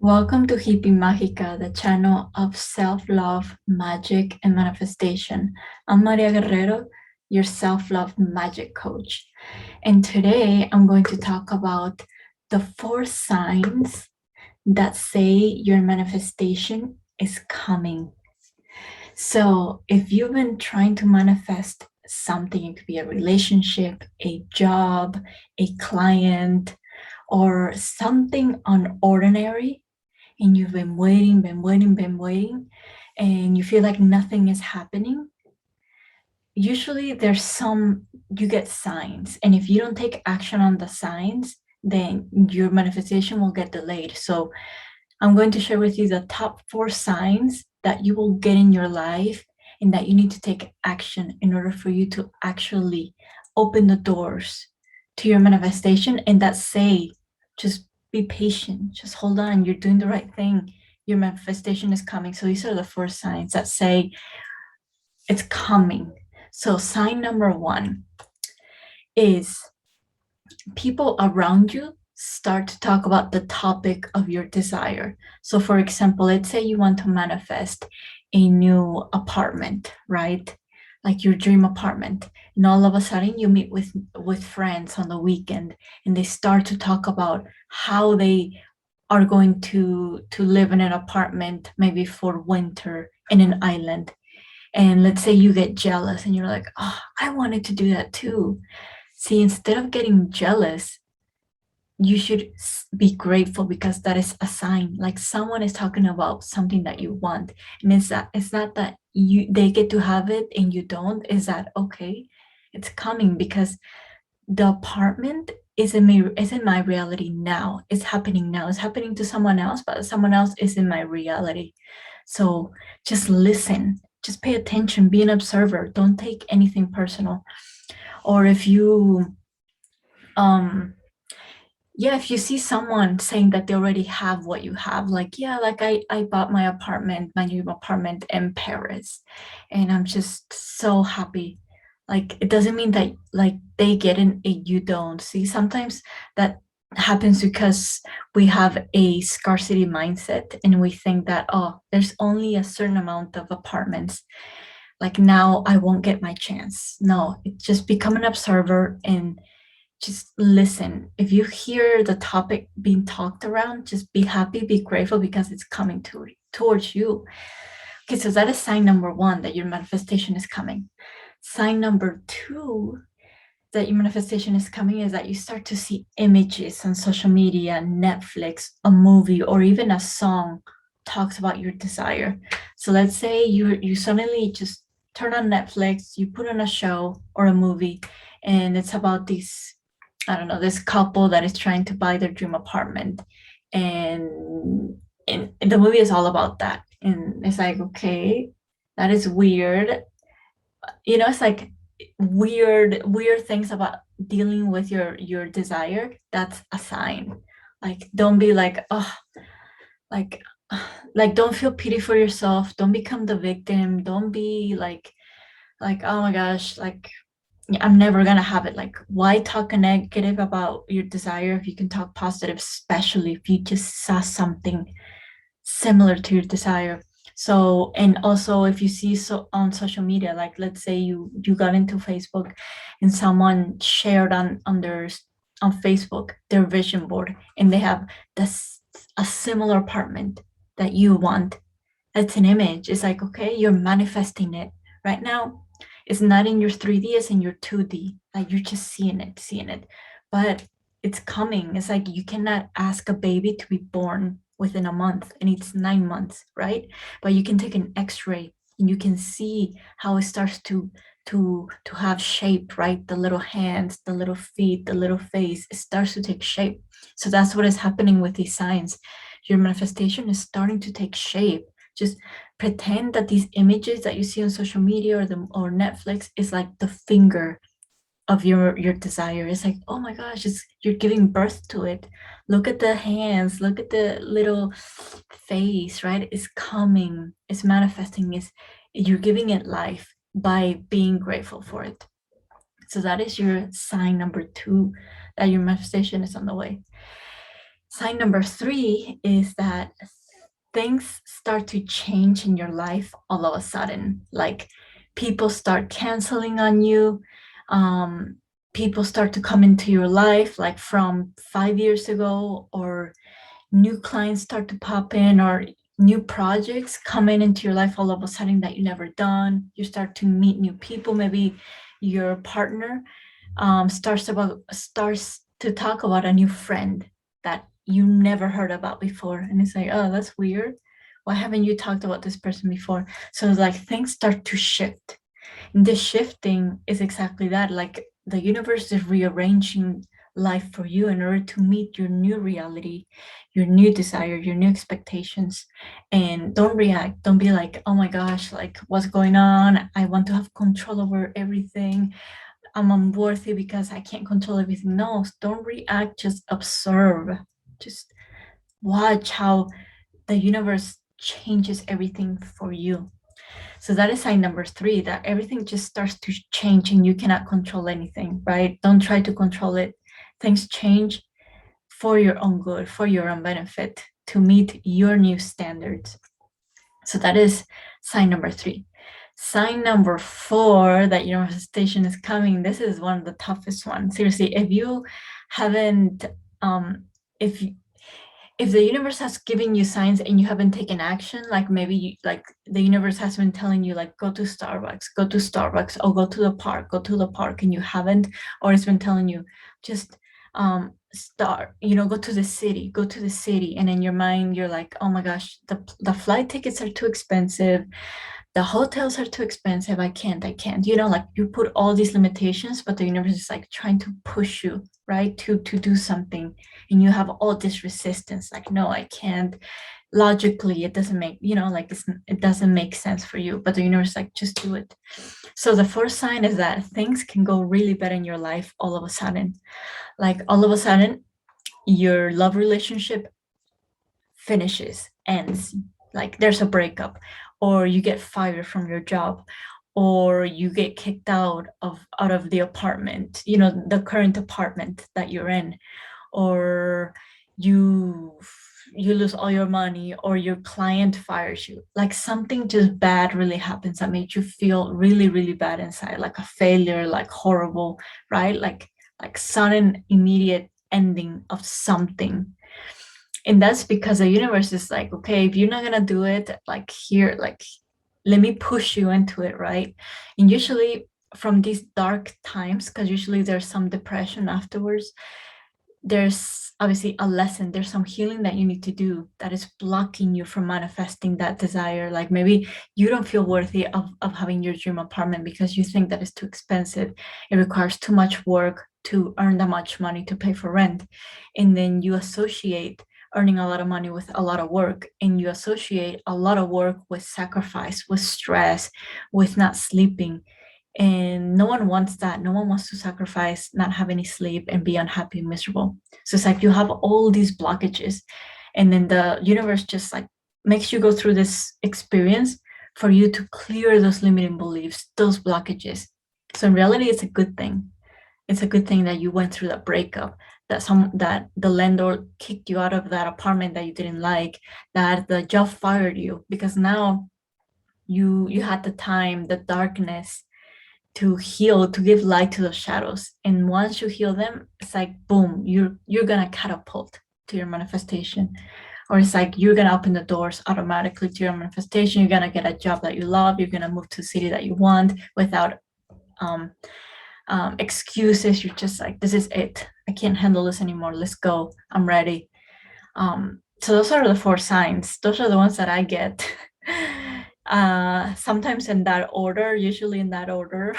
Welcome to Hippie Mágica, the channel of self-love, magic, and manifestation. I'm Maria Guerrero, your self-love magic coach. And today I'm going to talk about the 4 signs that say your manifestation is coming. So if you've been trying to manifest something, it could be a relationship, a job, a client, or something unordinary, and you've been waiting, and you feel like nothing is happening, usually you get signs. And if you don't take action on the signs, then your manifestation will get delayed. So I'm going to share with you the top 4 signs that you will get in your life and that you need to take action in order for you to actually open the doors to your manifestation, and that say, just be patient, just hold on, you're doing the right thing, your manifestation is coming. So these are the 4 signs that say it's coming. So sign number 1 is people around you start to talk about the topic of your desire. So for example, let's say you want to manifest a new apartment, right? Like your dream apartment. And all of a sudden you meet with friends on the weekend, and they start to talk about how they are going to live in an apartment, maybe for winter in an island. And let's say you get jealous and you're like, oh, I wanted to do that too. See, instead of getting jealous, you should be grateful, because that is a sign. Like, someone is talking about something that you want, and it's not that they get to have it and you don't. Is that okay? It's coming, because the apartment is in my reality now. It's happening now. It's happening to someone else, but someone else is in my reality. So just listen, just pay attention, be an observer, don't take anything personal. Or if you if you see someone saying that they already have what you have, like, yeah, like I bought my new apartment in Paris, and I'm just so happy. Like, it doesn't mean that like they get it and you don't. See, sometimes that happens because we have a scarcity mindset, and we think that, oh, there's only a certain amount of apartments, like now I won't get my chance. No, it's just become an observer and just listen. If you hear the topic being talked around, just be happy, be grateful, because it's coming towards you. Okay, so that is sign number 1, that your manifestation is coming. Sign number 2 that your manifestation is coming is that you start to see images on social media, Netflix, a movie, or even a song talks about your desire. So let's say you suddenly just turn on Netflix, you put on a show or a movie, and it's about this couple that is trying to buy their dream apartment, and the movie is all about that. And it's like, okay, that is weird. It's like weird things about dealing with your desire. That's a sign. Like, don't be like, oh, like don't feel pity for yourself, don't become the victim, don't be like, oh my gosh, like, I'm never gonna have it. Like, why talk negative about your desire if you can talk positive, especially if you just saw something similar to your desire. So, and also if you see on social media, like let's say you got into Facebook and someone shared on Facebook their vision board, and they have a similar apartment that you want. That's an image. It's like, okay, you're manifesting it right now. It's not in your 3D, it's in your 2D. Like, you're just seeing it, but it's coming. It's like you cannot ask a baby to be born within a month, and it's 9 months, right? But you can take an X-ray and you can see how it starts to have shape, right? The little hands, the little feet, the little face, it starts to take shape. So that's what is happening with these signs. Your manifestation is starting to take shape. Just pretend that these images that you see on social media or Netflix is like the finger of your desire. It's like, oh my gosh, you're giving birth to it. Look at the hands, look at the little face, right? It's coming, it's manifesting, you're giving it life by being grateful for it. So that is your sign number 2, that your manifestation is on the way. Sign number 3 is that things start to change in your life all of a sudden. Like people start canceling on you. Um, People start to come into your life like from 5 years ago, or new clients start to pop in, or new projects coming into your life all of a sudden that you never done. You start to meet new people. Maybe your partner starts to talk about a new friend that you never heard about before, and it's like, oh, that's weird. Why haven't you talked about this person before? So it's like things start to shift. And this shifting is exactly that. Like the universe is rearranging life for you in order to meet your new reality, your new desire, your new expectations. And don't react. Don't be like, oh my gosh, like what's going on? I want to have control over everything. I'm unworthy because I can't control everything. No, don't react, just observe. Just watch how the universe changes everything for you. So that is sign number 3, that everything just starts to change and you cannot control anything, right? Don't try to control it. Things change for your own good, for your own benefit, to meet your new standards. So that is sign number 3. Sign number 4, that your manifestation is coming. This is one of the toughest ones. Seriously, if you haven't, if if the universe has given you signs and you haven't taken action, like maybe like the universe has been telling you like go to Starbucks, or go to the park, and you haven't, or it's been telling you just start, go to the city, and in your mind you're like, oh my gosh, the flight tickets are too expensive, the hotels are too expensive, I can't, like you put all these limitations, but the universe is like trying to push you, right, to do something, and you have all this resistance, like, no, I can't. Logically it doesn't make, like it doesn't make sense for you, but the universe is like, just do it. So the first sign is that things can go really bad in your life all of a sudden. Like all of a sudden your love relationship ends, like there's a breakup, or you get fired from your job, or you get kicked out of the apartment, the current apartment that you're in, or you you lose all your money, or your client fires you, like something just bad really happens that makes you feel really really bad inside, like a failure, like horrible, right? Like sudden immediate ending of something. And that's because the universe is like, okay, if you're not gonna do it, like here, like let me push you into it, right? And usually from these dark times, because usually there's some depression afterwards, there's obviously a lesson, there's some healing that you need to do that is blocking you from manifesting that desire. Like maybe you don't feel worthy of having your dream apartment because you think that it's too expensive, it requires too much work to earn that much money to pay for rent, and then you associate earning a lot of money with a lot of work, and you associate a lot of work with sacrifice, with stress, with not sleeping. And no one wants that. No one wants to sacrifice, not have any sleep, and be unhappy and miserable. So it's like you have all these blockages, and then the universe just like makes you go through this experience for you to clear those limiting beliefs, those blockages. So in reality, it's a good thing. It's a good thing that you went through that breakup, that the landlord kicked you out of that apartment that you didn't like, that the job fired you, because now you had the time, the darkness, to heal, to give light to those shadows. And once you heal them, it's like boom, you're gonna catapult to your manifestation. Or it's like you're gonna open the doors automatically to your manifestation. You're gonna get a job that you love. You're gonna move to the city that you want without um, excuses. You're just like, this is it. I can't handle this anymore. Let's go. I'm ready. So those are the 4 signs. Those are the ones that I get. Sometimes in that order, usually in that order.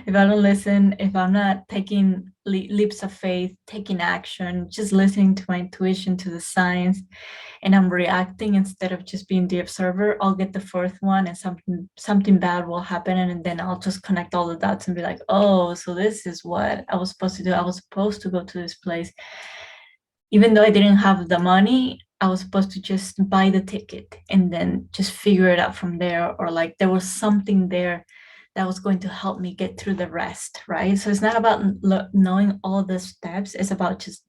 If I don't listen, if I'm not taking leaps of faith, taking action, just listening to my intuition, to the signs, and I'm reacting instead of just being the observer, I'll get the 4th one, and something bad will happen, and then I'll just connect all the dots and be like, oh, so this is what I was supposed to do. I was supposed to go to this place. Even though I didn't have the money, I was supposed to just buy the ticket and then just figure it out from there. Or like there was something there that was going to help me get through the rest, right? So it's not about knowing all the steps, it's about just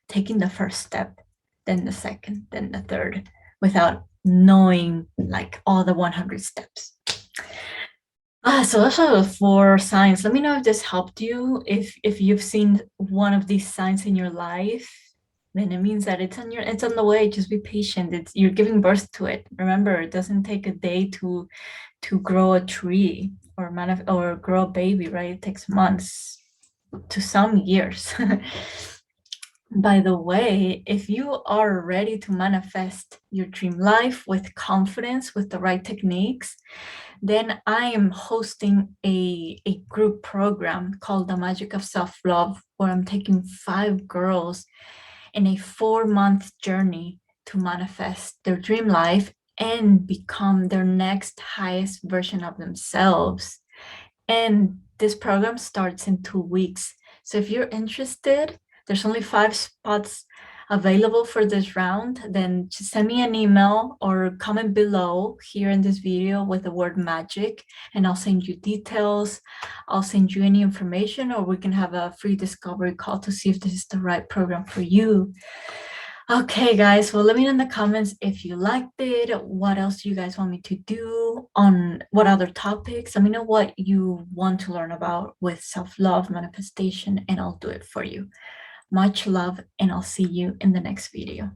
taking the first step then the second, then the third, without knowing like all the 100 steps. So those are the 4 signs. Let me know if this helped you. If you've seen one of these signs in your life, then it means that it's on the way. Just be patient. You're giving birth to it. Remember, it doesn't take a day to grow a tree or grow a baby, right? It takes months to some years. By the way, if you are ready to manifest your dream life with confidence, with the right techniques, then I am hosting a group program called The Magic of Self-Love, where I'm taking 5 girls in a 4-month journey to manifest their dream life and become their next highest version of themselves. And this program starts in 2 weeks. So if you're interested, there's only 5 spots available for this round, then just send me an email or comment below here in this video with the word magic, and I'll send you details. I'll send you any information, or we can have a free discovery call to see if this is the right program for you. Okay, guys, well, let me know in the comments if you liked it, what else you guys want me to do, on what other topics. Let me know what you want to learn about with self-love manifestation, and I'll do it for you. Much love, and I'll see you in the next video.